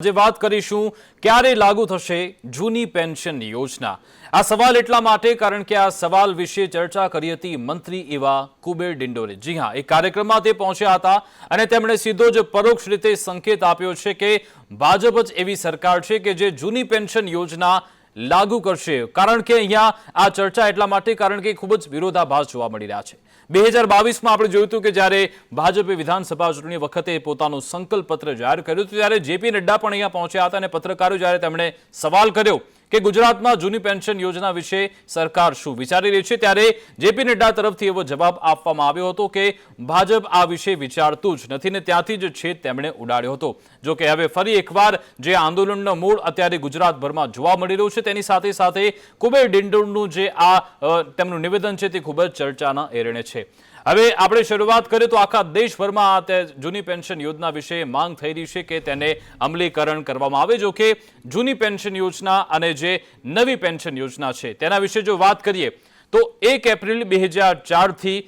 આજે વાત કરીશું ક્યારે લાગુ થશે જૂની પેન્શન યોજના। આ સવાલ એટલા માટે કારણ કે આ સવાલ વિશે ચર્ચા કરી હતી મંત્રી એવા કુબેર ડિંડોરે। જી હા, એક કાર્યક્રમમાં તે પહોંચ્યા હતા અને તેમણે સીધો જ પરોક્ષ રીતે સંકેત આપ્યો છે કે ભાજપ જ એવી સરકાર છે કે જે જૂની પેન્શન યોજના લાગુ કરશે। કારણ કે અહીંયા આ ચર્ચા એટલા માટે કારણ કે ખૂબ જ વિરોધાભાસ જોવા મળી રહ્યા છે। 2022માં આપણે જોયું હતું કે જ્યારે ભાજપે વિધાનસભા ચૂંટણી વખતે પોતાનું સંકલ્પ પત્ર જાહેર કર્યું હતું ત્યારે જેપી નડ્ડા પણ અહીંયા પહોંચ્યા હતા અને પત્રકારો જ્યારે તેમણે સવાલ કર્યો કે ગુજરાતમાં જૂની પેન્શન યોજના વિશે સરકાર શું વિચારી રહી છે ત્યારે જેપી નડ્ડા તરફથી એવો જવાબ આપવામાં આવ્યો હતો કે ભાજપ આ વિશે વિચારતું જ નથી ને ત્યાંથી જ છેદ તેમણે ઉડાડ્યો હતો। જો કે હવે ફરી એકવાર જે આંદોલનનો મૂળ અત્યારે ગુજરાતભરમાં જોવા મળી રહ્યું છે તેની સાથે સાથે કુબેર ડિંડોરનું જે આ તેમનું નિવેદન છે તે ખૂબ જ ચર્ચાના એરણે છે। હવે આપણે શરૂઆત કરીએ તો આખા દેશભરમાં જૂની પેન્શન યોજના વિશે માંગ થઈ રહી છે કે તેને અમલીકરણ કરવામાં આવે। જો કે જૂની પેન્શન યોજના અને જે નવી પેન્શન યોજના છે તેના વિશે જો વાત કરીએ તો 1 એપ્રિલ 2004થી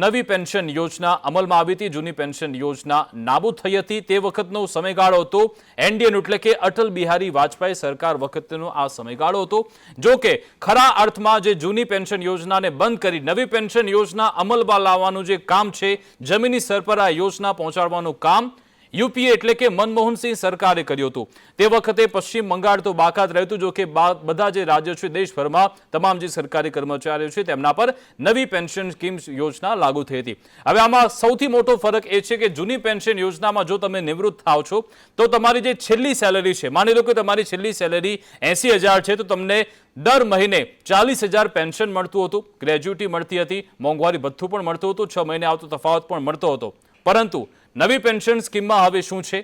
નવી પેન્શન યોજના અમલમાં આવી હતી। જૂની પેન્શન યોજના નાબૂદ થઈ હતી તે વખતનો સમયગાળો હતો એનડીએનો એટલે કે અટલ બિહારી વાજપેયી સરકાર વખતનો આ સમયગાળો હતો। જો કે ખરા અર્થમાં જે જૂની પેન્શન યોજનાને બંધ કરી નવી પેન્શન યોજના અમલમાં લાવવાનું જે કામ છે જમીની સ્તર પર આ યોજના પહોંચાડવાનું કામ યુપીએ એટલે કે મનમોહનસિંહ સરકારે કર્યું હતું। તે વખતે પશ્ચિમ બંગાળ તો બાકાત રહ્યું હતું। જો કે બધા જે રાજ્યો છે દેશભરમાં તમામ જે સરકારી કર્મચારીઓ છે તેમના પર નવી પેન્શન સ્કીમ યોજના લાગુ થઈ હતી। હવે આમાં સૌથી મોટો ફરક એ છે કે જૂની પેન્શન યોજનામાં જો તમે નિવૃત્ત થાવ છો તો તમારી જે છેલ્લી સેલેરી છે માની લો કે તમારી છેલ્લી સેલેરી 80,000 છે તો તમને દર મહિને 40,000 પેન્શન મળતું હતું, ગ્રેજ્યુટી મળતી હતી, મોંઘવારી ભથ્થું પણ મળતું હતું, 6 મહિને આવતો તફાવત પણ મળતો હતો। પરંતુ નવી પેન્શન સ્કીમમાં હવે શું છે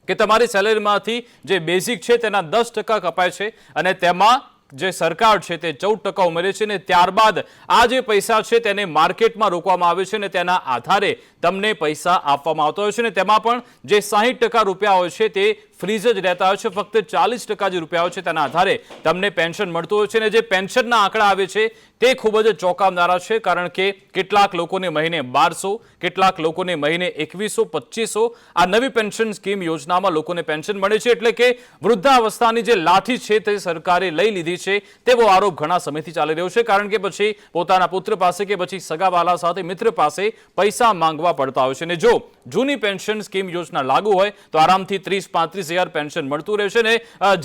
કે તમારી સેલેરીમાંથી જે બેઝિક છે તેના 10% કપાય છે અને તેમાં જે સરકાર છે તે 14% ઉમેરે છે ને ત્યારબાદ આ જે પૈસા છે તેને માર્કેટમાં રોકવામાં આવે છે ને તેના આધારે તમને પૈસા આપવામાં આવતા હોય છે ને તેમાં પણ જે 60% રૂપિયા હોય છે તે ફ્રીઝ જ રહેતા હોય છે। ફક્ત 40% જે રૂપિયા હોય છે તેના આધારે તમને પેન્શન મળતું હોય છે અને જે પેન્શનના આંકડા આવે છે તે ખૂબ જ ચોંકાવનારા છે કારણ કે કેટલાક લોકોને મહિને 1200, કેટલાક લોકોને મહિને 2100, 2500 આ નવી પેન્શન સ્કીમ યોજનામાં લોકોને પેન્શન મળે છે। એટલે કે વૃદ્ધાવસ્થાની જે લાઠી છે તે સરકારે લઈ લીધી છે તેવો આરોપ ઘણા સમયથી ચાલી રહ્યો છે કારણ કે પછી પોતાના પુત્ર પાસે કે પછી સગાવાલા સાથે મિત્ર પાસે પૈસા માંગવા પડતા હોય છે અને જો જૂની પેન્શન સ્કીમ યોજના લાગુ હોય તો આરામથી 30-35,000 પેન્શન મળતું રહેશે ને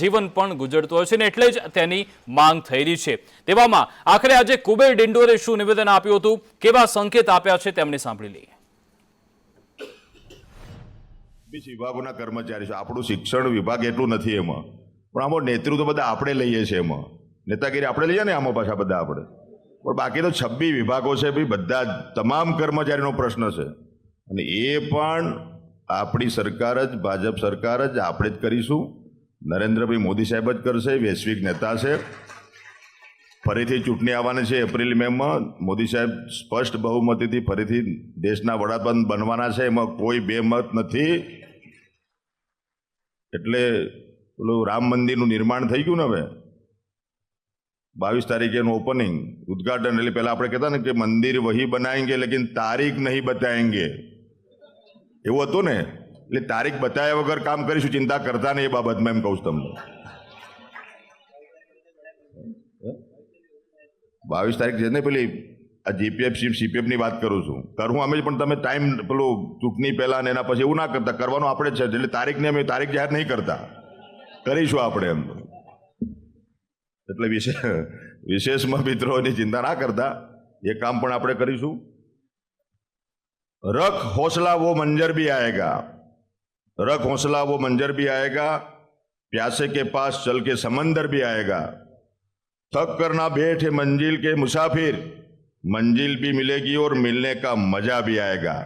જીવન પણ ગુજરતું હોય છે ને એટલે જ તેની માંગ થઈ રહી છે। તેવામાં આખરે આજે કુબેર ડિંડોરે શું નિવેદન આપ્યું હતું, કેવા સંકેત આપ્યા છે તેમને સાંભળી લઈએ। વિભાગોના કર્મચારી છે, આપણું શિક્ષણ વિભાગ એટલું નથી એમાં, પણ આમાં નેતૃત્વ બધા આપણે લઈએ છીએ, એમાં નેતાગીરી આપણે લઈએ ને આમાં પાછા બધા આપણે, પણ બાકી તો 26 વિભાગો છે ભાઈ, બધા તમામ કર્મચારીનો પ્રશ્ન છે અને એ પણ આપણી સરકાર જ, ભાજપ સરકાર જ, આપણે જ કરીશું, નરેન્દ્રભાઈ મોદી સાહેબ જ કરશે, વૈશ્વિક નેતા છે, ફરીથી ચૂંટણી આવવાની છે એપ્રિલ મેમાં, મોદી સાહેબ સ્પષ્ટ બહુમતીથી ફરીથી દેશના વડાપ્રધાન બનવાના છે, એમાં કોઈ બેમત નથી। એટલે પેલું રામ મંદિરનું નિર્માણ થઈ ગયું ને હવે 22 તારીખેનું ઓપનિંગ ઉદ્ઘાટન, એટલે પહેલાં આપણે કહેતા ને કે મંદિર વહી બનાએંગે લેકિન તારીખ નહીં બતાએંગે, એવું હતું ને, એટલે તારીખ બતાવ્યા વગર કામ કરીશું, ચિંતા કરતા નહીં એ બાબતમાં, એમ કહું છું તમને। 22 તારીખ છે ને પેલી આ જીપીએફ સીપીએફની વાત કરું છું, કરું અમે પણ તમે ટાઈમ પેલું ચૂંટણી પહેલાં ને એના પછી એવું ના કરતા, કરવાનું આપણે જ છે, એટલે તારીખને અમે તારીખ જાહેર નહીં કરતા, કરીશું આપણે એમ। એટલે વિશેષમાં મિત્રોની ચિંતા ના કરતા, એ કામ પણ આપણે કરીશું। रख हौसला वो मंजर भी आएगा, रख हौसला वो मंजर भी आएगा, प्यासे के पास चल के समंदर भी आएगा, थक कर ना बैठे मंजिल के मुसाफिर, मंजिल भी मिलेगी और मिलने का मजा भी आएगा।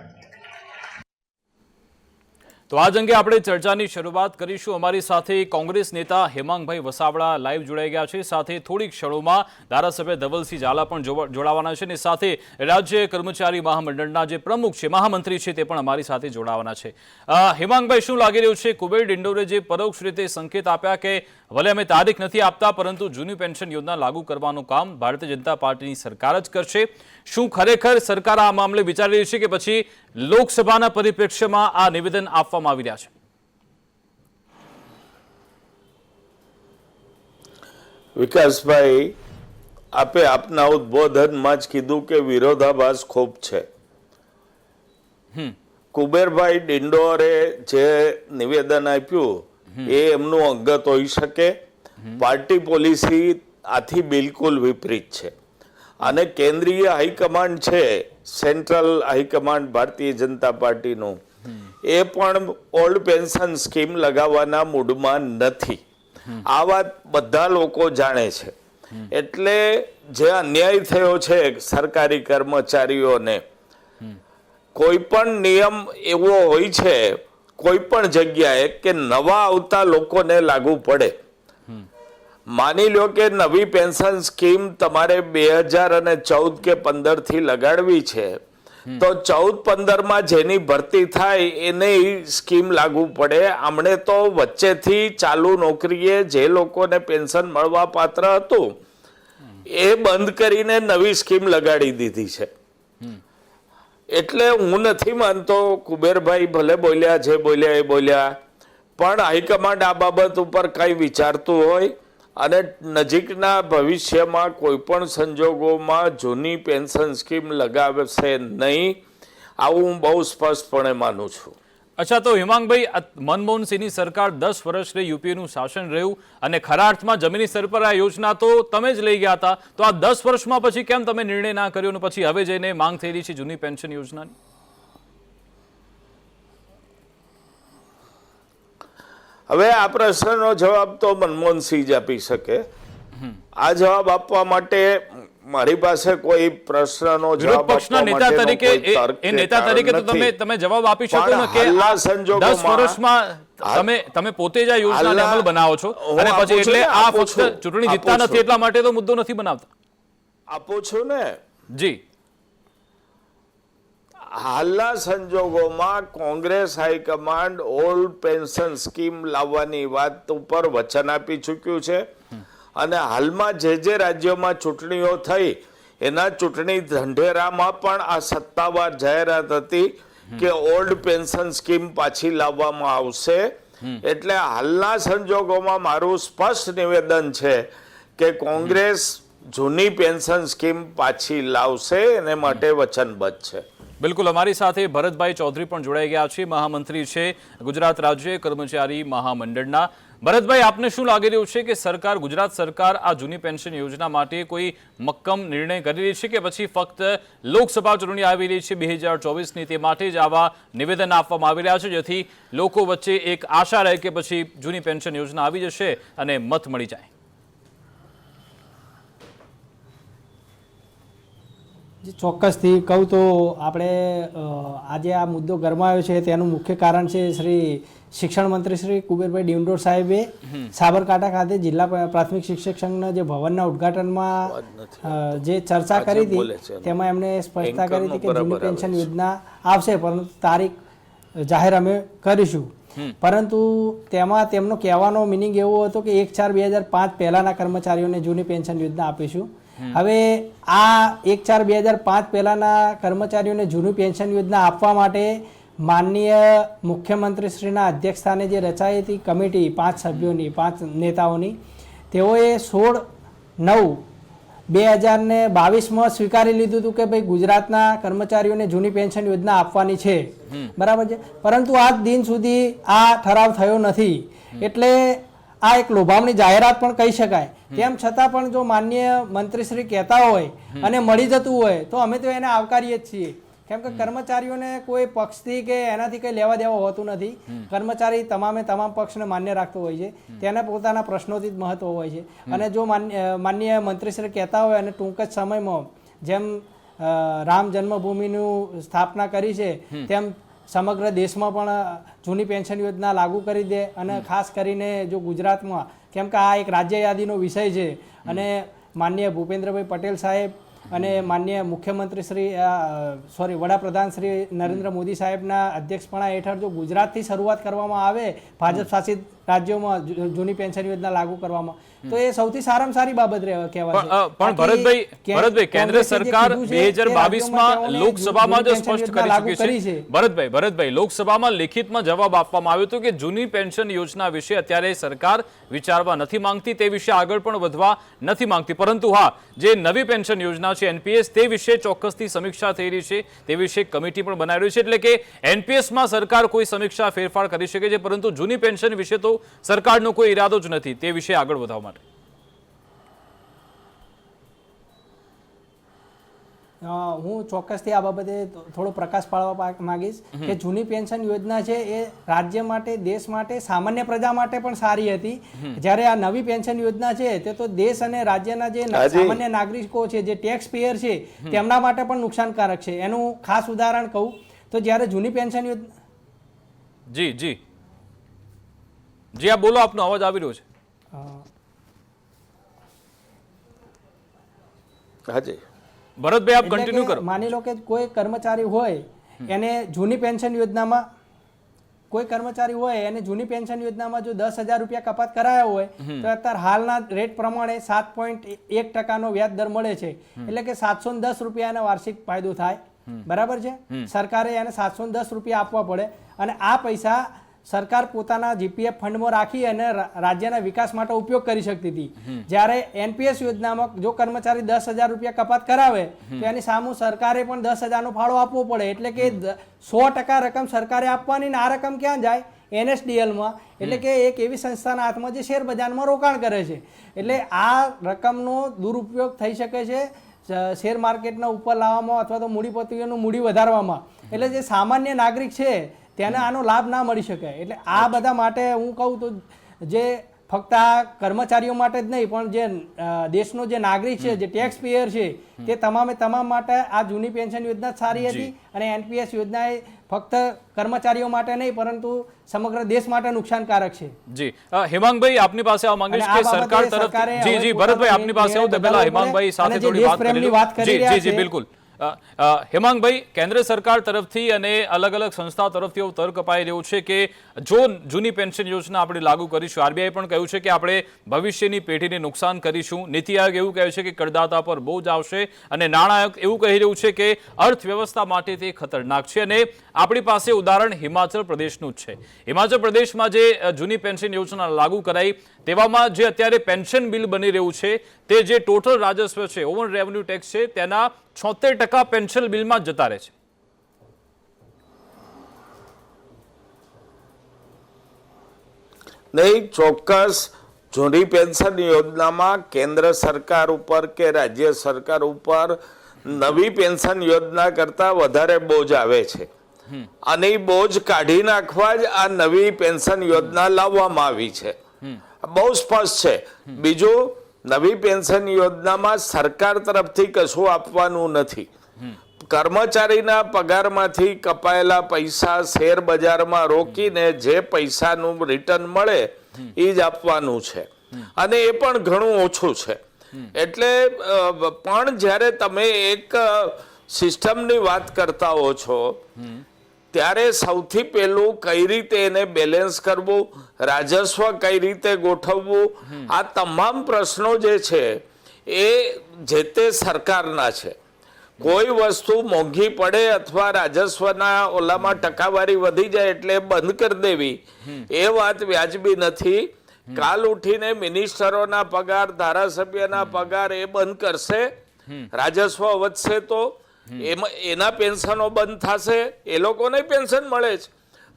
તો આજ અંગે આપણે ચર્ચાની શરૂઆત કરીશું। અમારી સાથે કોંગ્રેસ નેતા હેમાંગભાઈ વસાવડા લાઈવ જોડાઈ ગયા છે, સાથે થોડીક ક્ષણોમાં ધારાસભ્ય ધવલસિંહ ઝાલા પણ જોડાવાના છે અને સાથે રાજ્ય કર્મચારી મહામંડળના જે પ્રમુખ છે, મહામંત્રી છે, તે પણ અમારી સાથે જોડાવાના છે। હેમાંગભાઈ, શું લાગી રહ્યું છે કુબેર ડિંડોરે જે પરોક્ષ રીતે સંકેત આપ્યા કે ભલે અમે તારીખ નથી આપતા પરંતુ જૂની પેન્શન યોજના લાગુ કરવાનું કામ ભારતીય જનતા પાર્ટીની સરકાર જ કરશે, શું ખરેખર સરકાર આ મામલે વિચારી રહી છે કે પછી લોકસભાના પરિપ્રેક્ષ્યમાં આ નિવેદન આપવામાં આવી રહ્યા છે? વિકાસભાઈ, આપે આપના ઉદ્બોધનમાં જ કીધું કે વિરોધાભાસ ખૂબ છે. કુબેરભાઈ ડિંડોરે જે નિવેદન આપ્યું એ એમનું અંગત હોઈ શકે. પાર્ટી પોલિસી આથી બિલકુલ વિપરીત છે. અને કેન્દ્રીય હાઈકમાન્ડ છે, સેન્ટ્રલ હાઈકમાન્ડ ભારતીય જનતા પાર્ટીનું, એ પણ ઓલ્ડ પેન્શન સ્કીમ લગાવવાના મૂડમાં નથી. આ વાત બધા લોકો જાણે છે. એટલે જે અન્યાય થયો છે સરકારી કર્મચારીઓને, કોઈ પણ નિયમ એવો હોય છે કોઈ પણ જગ્યાએ કે નવા આવતા લોકોને લાગુ પડે. માની લો કે નવી પેન્શન સ્કીમ તમારે 2014 કે 15 થી લગાડવી છે, તો 14-15 જેની ભરતી થાય એને સ્કીમ લાગુ પડે. આમણે તો વચ્ચેથી ચાલુ નોકરીએ જે લોકોને પેન્શન મળવા પાત્ર હતું એ બંધ કરીને નવી સ્કીમ લગાડી દીધી છે. એટલે હું નથી માનતો, કુબેરભાઈ ભલે બોલ્યા જે બોલ્યા એ બોલ્યા, પણ હાઈકમાન્ડ આ બાબત ઉપર કઈ વિચારતું હોય અને નજીકના ભવિષ્યમાં કોઈ પણ સંજોગોમાં જૂની પેન્શન સ્કીમ લગાવશે નહીં, આવું હું બહુ સ્પષ્ટપણે માનું છું. અચ્છા, તો હિમાંગભાઈ, મનમોહન સિંહની સરકાર 10 વર્ષ યુપીએનું શાસન રહ્યું અને ખરા અર્થમાં જમીની સ્તર પર આ યોજના તો તમે જ લઈ ગયા હતા, તો આ 10 વર્ષમાં પછી કેમ તમે નિર્ણય ના કર્યો અને પછી હવે જઈને માંગ થઈ રહી છે જૂની પેન્શન યોજનાની? હવે આ પ્રશ્નનો જવાબ તો મનમોહનસિંહ જ આપી શકે. આ જવાબ આપવા માટે મારી પાસે કોઈ પ્રશ્નનો જવાબ પક્ષના નેતા તરીકે એ નેતા તરીકે તો તમે જવાબ આપી શકો ને કે 10 વર્ષમાં તમે પોતે જ આ યોજનાને અમલ બનાવો છો અને પછી એટલે આ ફક્ત ચૂંટણી જીતતા નથી એટલા માટે તો મુદ્દો નથી બનાવતા. આપો છો ને જી. હાલના સંજોગોમાં Congress high command old pension scheme લાવવાની વાત ઉપર વચન આપી ચૂક્યું છે અને હાલમાં જે રાજ્યોમાં ચૂંટણીઓ થઈ એના ચૂંટણી ઢંઢેરામાં પણ આ સત્તાવાર જાહેરાત હતી કે ઓલ્ડ પેન્શન સ્કીમ પાછી લાવવામાં આવશે. એટલે હાલના સંજોગોમાં મારું સ્પષ્ટ નિવેદન છે કે કોંગ્રેસ જૂની પેન્શન સ્કીમ પાછી લાવશે, એને માટે વચનબદ્ધ છે. બિલકુલ. અમારી સાથે ભરતભાઈ ચૌધરી પણ જોડાઈ ગયા છે, મહામંત્રી છે ગુજરાત રાજ્ય કર્મચારી મહામંડળના. ભરતભાઈ, આપને શું લાગી રહ્યું છે કે સરકાર, ગુજરાત સરકાર આ જૂની પેન્શન યોજના માટે કોઈ મક્કમ નિર્ણય કરી રહી છે કે પછી ફક્ત લોકસભા ચૂંટણી આવી રહી છે 2024ની, તે માટે જ આવા નિવેદન આપવામાં આવી રહ્યા છે જેથી લોકો વચ્ચે એક આશા રહે કે પછી જૂની પેન્શન યોજના આવી જશે અને મત મળી જાય? ચોક્કસથી કહું તો આપણે આજે આ મુદ્દો ગરમાયો છે તેનું મુખ્ય કારણ છે શ્રી શિક્ષણ મંત્રી શ્રી કુબેરભાઈ ડિંડોર સાહેબે સાબરકાંઠા ખાતે જિલ્લા પ્રાથમિક શિક્ષક સંઘના જે ભવનના ઉદ્ઘાટનમાં જે ચર્ચા કરી હતી તેમાં એમણે સ્પષ્ટતા કરી હતી કે જૂની પેન્શન યોજના આવશે પરંતુ તારીખ જાહેર અમે કરીશું. પરંતુ તેમાં તેમનો કહેવાનો મિનિંગ એવો હતો કે 1/4/2005 પહેલાના કર્મચારીઓને જૂની પેન્શન યોજના આપીશું. હવે આ 1/4/2005 પહેલાના કર્મચારીઓને જૂની પેન્શન યોજના આપવા માટે માનનીય મુખ્યમંત્રી શ્રીના અધ્યક્ષસ્થાને જે રચાઈ હતી કમિટી 5 સભ્યોની, 5 નેતાઓની, તેઓએ 16/9/2022માં સ્વીકારી લીધું હતું કે ભાઈ ગુજરાતના કર્મચારીઓને જૂની પેન્શન યોજના આપવાની છે, બરાબર છે. પરંતુ આજ દિન સુધી આ ઠરાવ થયો નથી. એટલે આ એક લોભામણી જાહેરાત પણ કહી શકાય. તેમ છતાં પણ જો માનનીય મંત્રીશ્રી કહેતા હોય અને મળી જતું હોય તો અમે તો એને આવકારીએ જ છીએ. કેમ કે કર્મચારીઓને કોઈ પક્ષથી કે એનાથી કંઈ લેવા દેવા હોતું નથી. કર્મચારી તમામ પક્ષને માન્ય રાખતો હોય છે, તેને પોતાના પ્રશ્નોથી જ મહત્વ હોય છે. અને જો માનનીય મંત્રીશ્રી કહેતા હોય અને ટૂંક જ સમયમાં જેમ રામ જન્મભૂમિનું સ્થાપના કરી છે તેમ સમગ્ર દેશમાં પણ જૂની પેન્શન યોજના લાગુ કરી દે અને ખાસ કરીને જો ગુજરાતમાં, કેમ કે આ એક રાજ્ય યાદીનો વિષય છે અને માનનીય ભૂપેન્દ્રભાઈ પટેલ સાહેબ અને માનનીય મુખ્યમંત્રી શ્રી વડાપ્રધાન શ્રી નરેન્દ્ર મોદી સાહેબના અધ્યક્ષપણા હેઠળ જો ગુજરાતથી શરૂઆત કરવામાં આવે ભાજપ શાસિત રાજ્યોમાં જૂની પેન્શન યોજના લાગુ કરવામાં, તો એ સૌથી સારામાં સારી બાબત કહેવાય પણ ભરતભાઈ કેન્દ્ર સરકાર 2022માં લોકસભામાં જ સ્પષ્ટ કરી ચૂકી છે. ભરતભાઈ લોકસભામાં લેખિતમાં જવાબ આપવામાં આવ્યો હતો કે જૂની પેન્શન યોજના વિશે અત્યારે સરકાર વિચારવા નથી માંગતી, તે વિશે આગળ પણ વધવા નથી માંગતી, પરંતુ હા, જે નવી પેન્શન યોજના છે એનપીએસ, તે વિશે ચોક્કસથી સમીક્ષા થઈ રહી છે, તે વિશે કમિટી પણ બનાવી રહી છે. એટલે કે એનપીએસમાં સરકાર કોઈ સમીક્ષા ફેરફાર કરી શકે છે, પરંતુ જૂની પેન્શન વિશે તો સરકારનો કોઈ ઈરાદો જ નથી તે વિશે આગળ વધવા માટે. હું ચોક્કસથી આ બાબતે થોડો પ્રકાશ પાડવા માંગીશ કે જૂની પેન્શન યોજના છે એ રાજ્ય માટે, દેશ માટે, સામાન્ય પ્રજા માટે પણ સારી હતી. જ્યારે આ નવી પેન્શન યોજના છે તે તો દેશ અને રાજ્યના જે સામાન્ય નાગરિકો છે, જે ટેક્સ પેયર છે, તેમના માટે પણ નુકસાનકારક છે. એનું ખાસ ઉદાહરણ કહું તો જ્યારે જૂની પેન્શન યોજના જી આ બોલો, આપનો અવાજ આવી રહ્યો છે. હાજી ભરતભાઈ આપ કન્ટિન્યુ કરો. માની લો કે કોઈ કર્મચારી હોય એને જૂની પેન્શન યોજનામાં જૂની પેન્શન યોજનામાં જો 10,000 રૂપિયા કપાત કરાયા હોય તો અત્યારે હાલના રેટ પ્રમાણે 7.1% વ્યાજ દર મળે છે. એટલે કે 710 રૂપિયાનો વાર્ષિક ફાયદો થાય. બરાબર છે. સરકારે એને 710 રૂપિયા આપવા પડે અને આ પૈસા સરકાર પોતાના જીપીએફ ફંડમાં રાખી અને રાજ્યના વિકાસ માટે ઉપયોગ કરી શકતી હતી. જ્યારે એનપીએસ યોજનામાં જો કર્મચારી 10,000 રૂપિયા કપાત કરાવે તો એની સામે સરકારે પણ 10,000નો ફાળો આપવો પડે. એટલે કે 100% રકમ સરકારે આપવાની ને આ રકમ ક્યાં જાય? NSDLમાં. એટલે કે એક એવી સંસ્થાના હાથમાં જે શેર બજારમાં રોકાણ કરે છે. એટલે આ રકમનો દુરુપયોગ થઈ શકે છે શેર માર્કેટના ઉપર લાવવામાં અથવા તો મૂડીપતિઓનું મૂડી વધારવામાં. એટલે જે સામાન્ય નાગરિક છે તેને આનો લાભ ના મળી શકે. એટલે આ બધા માટે હું કહું તો જે ફક્ત આ કર્મચારીઓ માટે જ નહીં પણ જે દેશનો જે નાગરિક છે, જે ટેક્સ પેયર છે, તે તમામ માટે આ જૂની પેન્શન યોજના સારી હતી. અને એનપીએસ યોજના એ ફક્ત કર્મચારીઓ માટે નહીં પરંતુ સમગ્ર દેશ માટે નુકસાનકારક છે. જી હેમાંગભાઈ આપની પાસે આવવા માંગીશ કે સરકાર તરફ જી ભરતભાઈ આપની પાસે આવું પહેલા હેમાંગભાઈ સાથે થોડી વાત કરી. જી બિલકુલ. હેમાંગભાઈ, કેન્દ્ર સરકાર તરફથી અને અલગ અલગ સંસ્થાઓ તરફથી એવું તર્ક અપાઈ રહ્યું છે કે જો જૂની પેન્શન યોજના આપણે લાગુ કરીશું, આરબીઆઈ પણ કહ્યું છે કે આપણે ભવિષ્યની પેઢીને નુકસાન કરીશું, નીતિ આયોગ એવું કહે છે કે કરદાતા પર બોજ આવશે અને નાણાં આયોગ એવું કહી રહ્યું છે કે અર્થવ્યવસ્થા માટે તે ખતરનાક છે. અને આપણી પાસે ઉદાહરણ હિમાચલ પ્રદેશનું જ છે. હિમાચલ પ્રદેશમાં જે જૂની પેન્શન યોજના લાગુ કરાઈ તેવામાં જે અત્યારે પેન્શન બિલ બની રહ્યું છે તે જે ટોટલ રાજસ્વ છે, ઓવર રેવન્યુ ટેક્સ છે, તેના 76% પેન્શન બિલમાં જ જતા રહે છે. નહીં, ચોક્કસ જૂની પેન્શન યોજનામાં કેન્દ્ર સરકાર ઉપર કે રાજ્ય સરકાર ઉપર નવી પેન્શન યોજના કરતા વધારે બોજ આવે છે અને એ બોજ કાઢી નાખવા જ આ નવી પેન્શન યોજના લાવવામાં આવી છે. બહુ સ્પષ્ટ છે. બીજું, નવી પેન્શન યોજનામાં સરકાર તરફથી કશું આપવાનું નથી. કર્મચારીના પગારમાંથી કપાયેલા પૈસા શેર બજારમાં રોકીને જે પૈસાનું રિટર્ન મળે એ જ આપવાનું છે અને એ પણ ઘણું ઓછું છે. એટલે પણ જ્યારે તમે એક સિસ્ટમની વાત કરતા હો છો ત્યારે સૌથી પહેલું કઈ રીતે એને બેલેન્સ કરવું, રાજસ્વ કઈ રીતે ગોઠવવું, આ તમામ પ્રશ્નો જે છે એ જે તે સરકારના છે. કોઈ વસ્તુ મોંઘી પડે અથવા રાજસ્વના ઓલામાં ટકાવારી વધી જાય એટલે બંધ કરી દેવી એ વાત વ્યાજબી નથી. કાલ ઉઠીને મિનિસ્ટરોના પગાર, ધારાસભ્યના પગાર એ બંધ કરશે, રાજસ્વ વધશે તો એના પેન્શનો બંધ થશે, એ લોકોને પેન્શન મળે છે.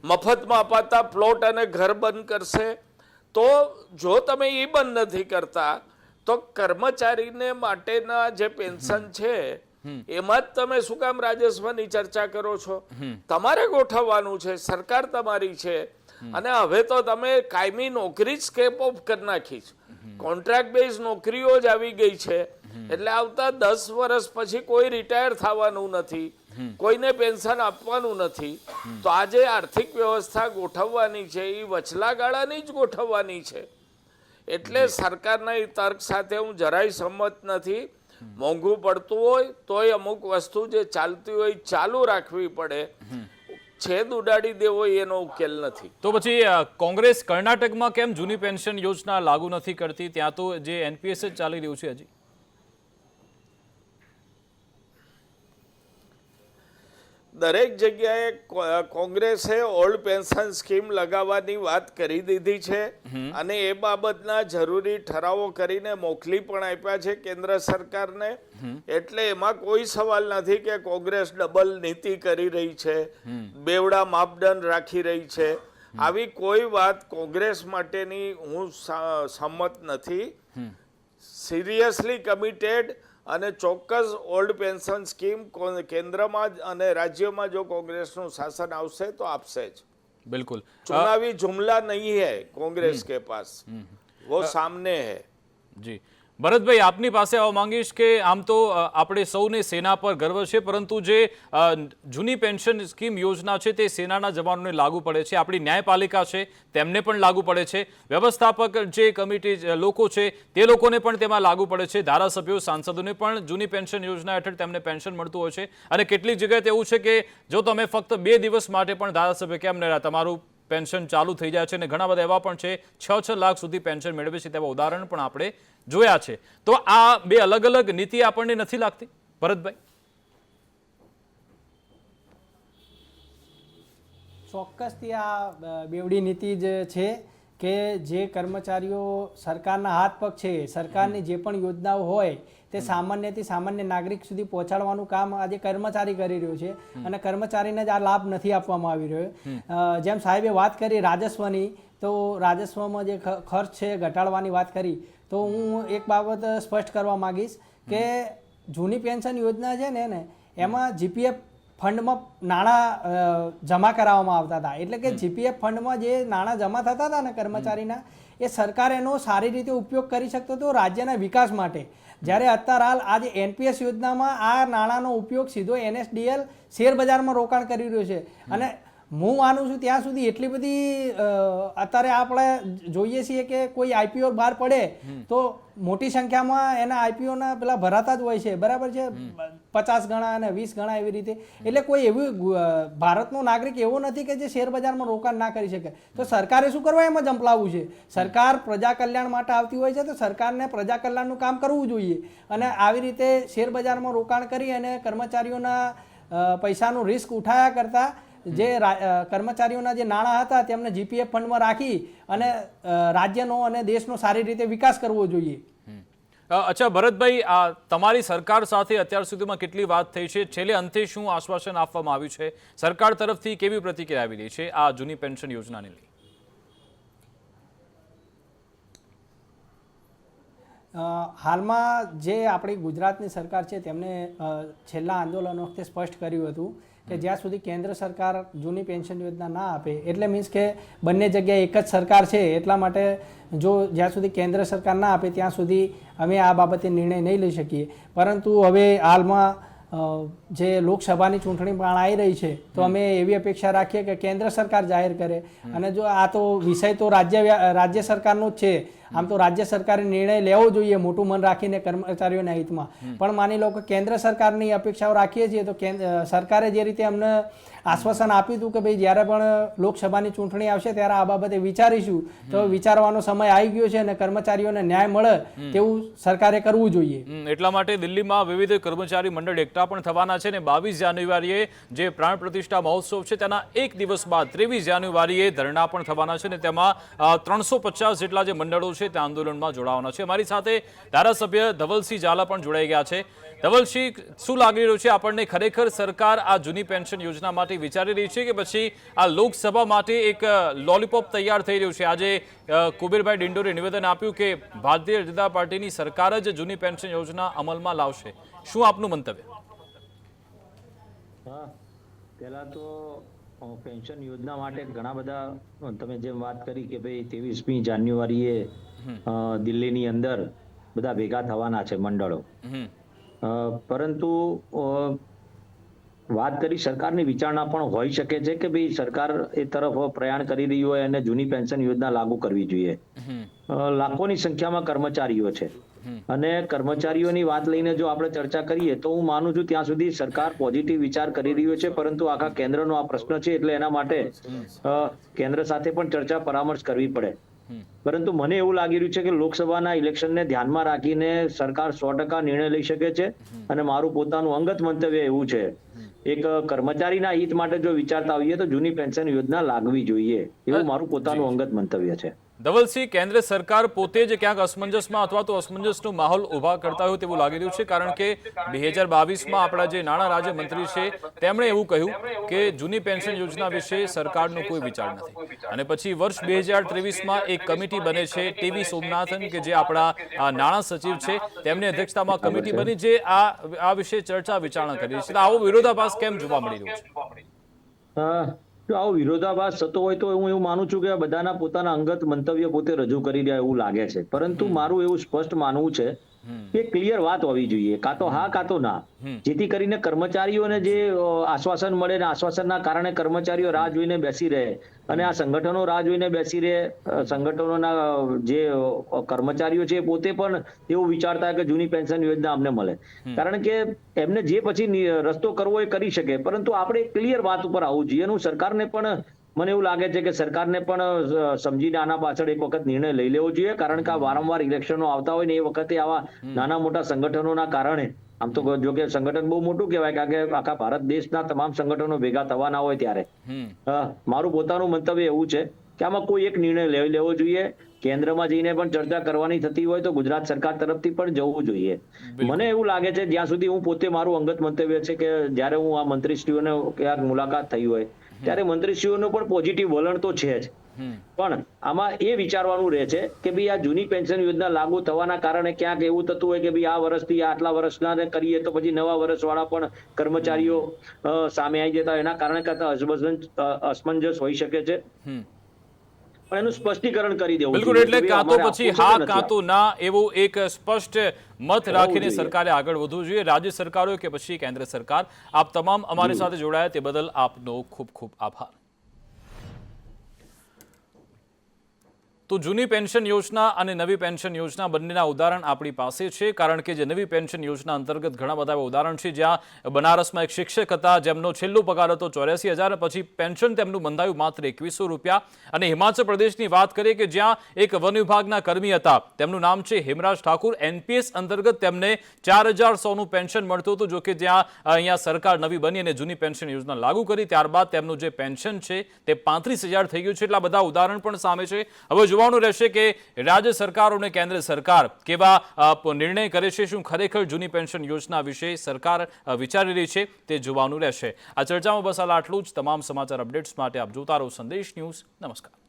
મફતમાં અપાતા પ્લોટ અને ઘર બંધ કરશે. તો જો તમે એ બંધ નથી કરતા તો કર્મચારીને માટેના જે પેન્શન છે એમાં જ તમે શું કામ રાજસ્વની ચર્ચા કરો છો? તમારે ગોઠવવાનું છે, સરકાર તમારી છે. અને હવે તો તમે કાયમી નોકરી જ સ્કેપ ઓફ કરી નાખી છે. કોન્ટ્રાક્ટ બેઝ નોકરીઓ જ આવી ગઈ છે. એટલે આવતા 10 વર્ષ પછી કોઈ રિટાયર થવાનું નથી, કોઈને પેન્શન આપવાનું નથી. તો આજે આર્થિક વ્યવસ્થા ગોઠવવાની છે એ વચલા ગાળાની જ ગોઠવવાની છે. એટલે સરકારના એ તર્ક સાથે હું જરાય સંમત નથી. મોંઘું પડતું હોય તોય અમુક વસ્તુ જે ચાલતી હોય ચાલુ રાખવી પડે. છેદ ઉડાડી દેવો એનો ઉકેલ નથી. તો પછી કોંગ્રેસ કર્ણાટકમાં કેમ જૂની પેન્શન યોજના લાગુ નથી કરતી? ત્યાં તો જે એનપીએસ જ ચાલી રહ્યું છે હજી. દરેક જગ્યાએ કોંગ્રેસે ઓલ્ડ પેન્શન સ્કીમ લગાવવાની વાત કરી દીધી છે અને એ બાબતના જરૂરી ઠરાવો કરીને મોકલી પણ આપ્યા છે કેન્દ્ર સરકારને. એટલે એમાં કોઈ સવાલ નથી કે કોંગ્રેસ ડબલ નીતિ કરી રહી છે, બેવડા માપદંડ રાખી રહી છે. આવી કોઈ વાત કોંગ્રેસ માટેની હું સંમત નથી. સિરિયસલી કમિટેડ અને ચોક્કસ ઓલ્ડ પેન્શન સ્કીમ કેન્દ્રમાં અને રાજ્યમાં જો કોંગ્રેસનું શાસન આવશે તો આપશે જ. બિલકુલ. चुनावी जुमला नहीं है कांग्रेस के पास, वो सामने है. જી ભરતભાઈ, આપની પાસે આવવા માંગીશ કે આમ તો આપણે સૌને સેના પર ગર્વ છે, પરંતુ જે જૂની પેન્શન સ્કીમ યોજના છે તે સેનાના જવાનોને લાગુ પડે છે, આપણી ન્યાયપાલિકા છે તેમને પણ લાગુ પડે છે, વ્યવસ્થાપક જે કમિટી લોકો છે તે લોકોને પણ તેમાં લાગુ પડે છે, ધારાસભ્યો સાંસદોને પણ જૂની પેન્શન યોજના હેઠળ તેમને પેન્શન મળતું હોય છે. અને કેટલીક જગ્યાએ તો એવું છે કે જો તમે ફક્ત 2 દિવસ માટે પણ ધારાસભ્ય કેમ ન રહ્યા, તમારું પેન્શન ચાલુ થઈ જાય છે. અને ઘણા બધા એવા પણ છે 6 લાખ સુધી પેન્શન મેળવે છે, તેવા ઉદાહરણ પણ આપણે જોયા છે. તો આ બે અલગ અલગ નીતિ આપણને નથી લાગતી ભરતભાઈ? ચોક્કસથી આ બેવડી નીતિ જ છે કે જે કર્મચારીઓ સરકારના હાથ પગ છે, સરકારની જે પણ યોજનાઓ હોય તે સામાન્યથી સામાન્ય નાગરિક સુધી પહોંચાડવાનું કામ આજે કર્મચારી કરી રહ્યો છે અને કર્મચારીને જ આ લાભ નથી આપવામાં આવી રહ્યો. જેમ સાહેબે વાત કરી રાજસ્વની, તો રાજસ્વમાં જે ખર્ચ છે ઘટાડવાની વાત કરી, તો હું એક બાબત સ્પષ્ટ કરવા માંગીશ કે જૂની પેન્શન યોજના છે ને એમાં જીપીએફ ફંડમાં નાણાં જમા કરાવવામાં આવતા હતા. એટલે કે જીપીએફ ફંડમાં જે નાણાં જમા થતા હતા ને કર્મચારીના, એ સરકાર એનો સારી રીતે ઉપયોગ કરી શકતો હતો રાજ્યના વિકાસ માટે. જ્યારે અત્યારે હાલ આજે એનપીએસ યોજનામાં આ નાણાંનો ઉપયોગ સીધો એનએસડીએલ શેર બજારમાં રોકાણ કરી રહ્યો છે. અને હું માનું છું ત્યાં સુધી એટલી બધી અત્યારે આપણે જોઈએ છીએ કે કોઈ આઈપીઓ બહાર પડે તો મોટી સંખ્યામાં એના આઈપીઓના પેલા ભરાતા જ હોય છે, બરાબર છે, 50 ગણા અને 20 ગણા એવી રીતે. એટલે કોઈ એવું ભારતનો નાગરિક એવો નથી કે જે શેર બજારમાં રોકાણ ના કરી શકે. તો સરકારે શું કરવા એમાં જંપલાવવું છે? સરકાર પ્રજા કલ્યાણ માટે આવતી હોય છે તો સરકારને પ્રજા કલ્યાણનું કામ કરવું જોઈએ. અને આવી રીતે શેર બજારમાં રોકાણ કરી અને કર્મચારીઓના પૈસાનું રિસ્ક ઉઠાયા કરતા જે કર્મચારીઓના જે નાણાં હતા તેમને જીપીએફ ફંડમાં રાખી અને રાજ્યનો અને દેશનો સારી રીતે વિકાસ કરવો જોઈએ. અચ્છા ભરતભાઈ, આ તમારી સરકાર સાથે અત્યાર સુધીમાં કેટલી વાત થઈ છે? છેલ્લે અંતે શું આશ્વાસન આપવામાં આવ્યું છે? સરકાર તરફથી કેવી પ્રતિક્રિયા આવી રહી છે આ જૂની પેન્શન યોજનાને લઈ? હાલમાં જે આપણી ગુજરાતની સરકાર છે તેમણે છેલ્લા આંદોલન વખતે સ્પષ્ટ કર્યું હતું કે જ્યાં સુધી કેન્દ્ર સરકાર જૂની પેન્શન યોજના ના આપે, એટલે મીન્સ કે બંને જગ્યાએ એક જ સરકાર છે, એટલા માટે જો જ્યાં સુધી કેન્દ્ર સરકાર ના આપે ત્યાં સુધી અમે આ બાબતે નિર્ણય નહીં લઈ શકીએ. પરંતુ હવે હાલમાં જે લોકસભાની ચૂંટણી પણ આવી રહી છે તો અમે એવી અપેક્ષા રાખીએ કે કેન્દ્ર સરકાર જાહેર કરે. અને જો આ તો વિષય તો રાજ્ય સરકારનો જ છે, આમ તો રાજ્ય સરકારે નિર્ણય લેવો જોઈએ મોટું મન રાખીને કર્મચારીઓના હિતમાં. પણ માની લો કે કેન્દ્ર સરકારની અપેક્ષાઓ રાખીએ છીએ તો સરકારે જે રીતે અમને આશ્વાસન આપ્યું હતું કે ભાઈ જ્યારે પણ લોકસભાની ચૂંટણી આવશે ત્યારે આ બાબતે વિચારીશું, તો વિચારવાનો સમય આવી ગયો છે અને કર્મચારીઓને ન્યાય મળે તેવું સરકારે કરવું જોઈએ. એટલા માટે દિલ્હીમાં વિવિધ કર્મચારી મંડળ એકઠા પણ થવાના છે ને 22 જાન્યુઆરીએ જે પ્રાણ પ્રતિષ્ઠા મહોત્સવ છે તેના એક દિવસ બાદ 23 જાન્યુઆરીએ ધરણા પણ થવાના છે ને તેમાં 350 જેટલા જે મંડળો છે તે આંદોલનમાં જોડાવાના છે. અમારી સાથે ધારાસભ્ય ધવલસિંહ ઝાલા પણ જોડાઈ ગયા છે. ધવલસિંહ, શું લાગી રહ્યું છે આપણને? ખરેખર સરકાર આ જૂની પેન્શન યોજના માટે વિચારી રહી છે કે પછી આ લોકસભા માટે એક લોલીપોપ તૈયાર થઈ રહ્યું છે? આજે કુબેરભાઈ ડિંડોરે નિવેદન આપ્યું કે ભારતીય જનતા પાર્ટીની સરકાર જ જૂની પેન્શન યોજના અમલમાં લાવશે. શું આપનું મંતવ્ય? પહેલા તો પેન્શન યોજના માટે ઘણા બધા, તમે જેમ વાત કરી કે ભાઈ 23મી જાન્યુઆરીએ દિલ્હીની અંદર બધા ભેગા થવાના છે મંડળો, પરંતુ વાત કરી સરકારની વિચારણા પણ હોઈ શકે છે કે ભાઈ સરકાર એ તરફ પ્રયાણ કરી રહી હોય અને જૂની પેન્શન યોજના લાગુ કરવી જોઈએ. લાખોની સંખ્યામાં કર્મચારીઓ છે અને કર્મચારીઓની વાત લઈને જો આપણે ચર્ચા કરીએ તો હું માનું છું ત્યાં સુધી સરકાર પોઝિટિવ વિચાર કરી રહ્યો છે, પરંતુ આખા કેન્દ્રનો આ પ્રશ્ન છે એટલે એના માટે કેન્દ્ર સાથે પણ ચર્ચા પરામર્શ કરવી પડે. પરંતુ મને એવું લાગી રહ્યું છે કે લોકસભાના ઇલેક્શનને ધ્યાનમાં રાખીને સરકાર 100% નિર્ણય લઈ શકે છે. અને મારું પોતાનું અંગત મંતવ્ય એવું છે, એક કર્મચારીના હિત માટે જો વિચારતા હોઈએ તો જૂની પેન્શન યોજના લાગવી જોઈએ, એવું મારું પોતાનું અંગત મંતવ્ય છે. ધવલસિંહ, કેન્દ્ર સરકાર પોતે જ ક્યાંક અસમંજસમાં અથવા તો અસમંજસનો માહોલ ઉભા કરતા હોય તેવું લાગી રહ્યું છે, કારણ કે 2022માં આપણા જે નાણાં રાજ્યમંત્રી છે તેમણે એવું કહ્યું કે જૂની પેન્શન યોજના વિશે સરકારનો કોઈ વિચાર નથી. અને પછી વર્ષ 2023માં એક કમિટી બને છે, ટીવી સોમનાથન, કે જે આપણા નાણાં સચિવ છે, તેમની અધ્યક્ષતામાં કમિટી બની જે આ વિશે ચર્ચા વિચારણા કરી છે. આવો વિરોધાભાસ કેમ જોવા મળી રહ્યો છે? જો આવો વિરોધાભાસ થતો હોય તો હું એવું માનું છું કે બધાના પોતાના અંગત મંતવ્ય પોતે રજૂ કરી રહ્યા એવું લાગે છે, પરંતુ મારું એવું સ્પષ્ટ માનવું છે કે ક્લિયર વાત હોવી જોઈએ, કાં તો હા કાં તો ના, જેથી કરીને કર્મચારીઓને જે આશ્વાસન મળે ને આશ્વાસનના કારણે કર્મચારીઓ રાહ જોઈને બેસી રહે અને આ સંગઠનો રાહ જોઈને બેસી રહે. સંગઠનોના જે કર્મચારીઓ છે પોતે પણ એવું વિચારતા કે જૂની પેન્શન યોજના અમને મળે, કારણ કે એમને જે પછી રસ્તો કરવો એ કરી શકે, પરંતુ આપણે ક્લિયર વાત ઉપર આવવું જોઈએ. એનું સરકારને પણ મને એવું લાગે છે કે સરકારને પણ સમજીને આના પાછળ એક વખત નિર્ણય લઈ લેવો જોઈએ, કારણ કે આ વારંવાર ઇલેક્શનો આવતા હોય ને એ વખતે આવા નાના મોટા સંગઠનોના કારણે, આમ તો જો કે સંગઠન બહુ મોટું કહેવાય કારણ કે આખા ભારત દેશના તમામ સંગઠનો ભેગા થવાના હોય ત્યારે મારું પોતાનું મંતવ્ય એવું છે કે આમાં કોઈ એક નિર્ણય લઈ લેવો જોઈએ. કેન્દ્રમાં જઈને પણ ચર્ચા કરવાની થતી હોય તો ગુજરાત સરકાર તરફથી પણ જવું જોઈએ. મને એવું લાગે છે, જ્યાં સુધી હું પોતે મારું અંગત મંતવ્ય છે કે જ્યારે હું આ મંત્રીશ્રીઓને ક્યાંક મુલાકાત થઈ હોય ત્યારે મંત્રીશ્રીઓનું પણ પોઝિટિવ વલણ તો છે જ, પણ આમાં એ વિચારવાનું રહે છે કે ભાઈ આ જૂની પેન્શન યોજના લાગુ થવાના કારણે ક્યાંક એવું થતું હોય કે ભાઈ આ વર્ષથી આટલા વર્ષના કરીએ તો પછી નવા વર્ષવાળા પણ કર્મચારીઓ સામે આવી જતા, એના કારણે કરતા અસમંજસ હોઈ શકે છે. પણ એનું સ્પષ્ટીકરણ કરી દેવું બિલકુલ. એટલે કાં તો પછી હા કાં તો ના એવો એક સ્પષ્ટ મત રાખીને સરકારે આગળ વધવું જોઈએ, રાજ્ય સરકારો કે પછી કેન્દ્ર સરકાર. આપ તમામ અમારી સાથે જોડાયા તે બદલ આપનો ખૂબ ખૂબ આભાર. તો જૂની પેન્શન યોજના અને નવી પેન્શન યોજના બંનેના ઉદાહરણ આપણી પાસે છે, કારણ કે જે નવી પેન્શન યોજના અંતર્ગત ઘણા બધા એવા ઉદાહરણ છે જ્યાં બનારસમાં એક શિક્ષક હતા જેમનો છેલ્લો પગાર હતો 84,000, પછી પેન્શન તેમનું બંધાયું માત્ર 2,100 રૂપિયા. અને હિમાચલ પ્રદેશની વાત કરીએ કે જ્યાં એક વન વિભાગના કર્મી હતા, તેમનું નામ છે હેમરાજ ઠાકુર. NPS અંતર્ગત તેમને 4,100નું પેન્શન મળતું હતું. જોકે જ્યાં અહીંયા સરકાર નવી બની અને જૂની પેન્શન યોજના લાગુ કરી ત્યારબાદ તેમનું જે પેન્શન છે તે 35,000 થઈ ગયું છે. એટલા બધા ઉદાહરણ પણ સામે છે. હવે જોવાનું રહેશે કે રાજ્ય સરકાર અને કેન્દ્ર સરકાર કેવા નિર્ણય કરે છે. શું ખરેખર જૂની પેન્શન યોજના વિશે સરકાર વિચારી રહી છે તે જોવાનું રહેશે. આ ચર્ચામાં બસ હાલ આટલું જ. તમામ સમાચાર અપડેટ્સ માટે આપ જોતા રહો સંદેશ ન્યૂઝ. નમસ્કાર.